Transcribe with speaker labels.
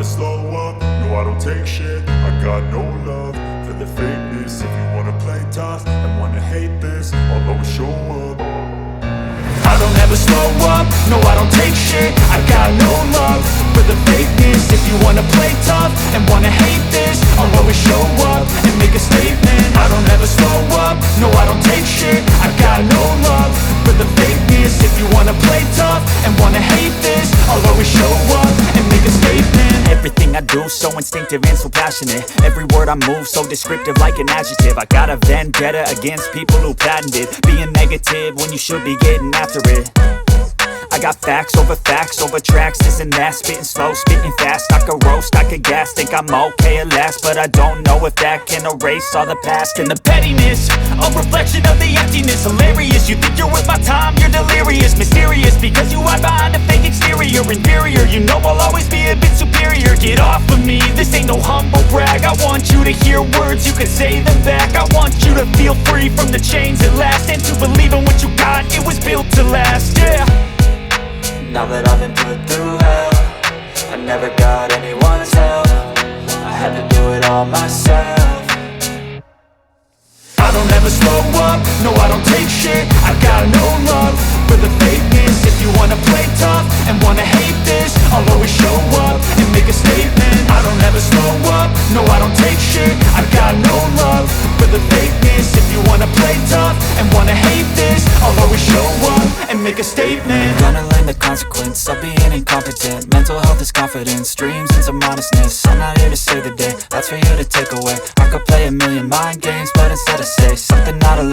Speaker 1: slow up, no I don't take shit. I got no love for the fakeness. If you wanna play tough and wanna hate this, I'll always show up. I don't ever slow up, no I don't take shit. I got no love for the fakeness. If you wanna play tough and wanna hate this, I'll always show up and make a statement. I don't ever slow up, no I don't take shit. I got no love for the fakeness. If you wanna play tough and wanna hate this, I'll always show up and make a statement.
Speaker 2: Everything I do so instinctive and so passionate. Every word I move so descriptive like an adjective. I got a vendetta against people who patented being negative when you should be getting after it. I got facts over tracks, this and that. Spitting slow, spitting fast, I could roast, I could gas. Think I'm okay at last, but I don't know if that can erase all the past. And the pettiness, a reflection of the emptiness. Hilarious, you think you're worth my time, you're delirious. Mysterious, because you hide behind a fake exterior. Inferior, you know I'll always be a bit superior. Get off of me, this ain't no humble brag. I want you to hear words, you can say them back. I want you to feel free from the chains at last, and to believe in what you got, it was built to last, yeah.
Speaker 3: Now that I've been put through hell, I never got anyone's help. I had to do it all myself.
Speaker 1: I don't ever slow up, no I don't take shit. I got no love for the fakeness. If you wanna play tough and wanna hate this, I'll always show up and make a statement. I don't ever slow up, no I don't take shit. I got no love for the fakeness. If you wanna play tough and wanna hate this, I'll always show up and make a statement.
Speaker 3: Gonna learn the consequence of being incompetent. Mental health is confidence, dreams and some honestness. I'm not here to save the day, that's for you to take away. I could play a million mind games, but instead I say something not a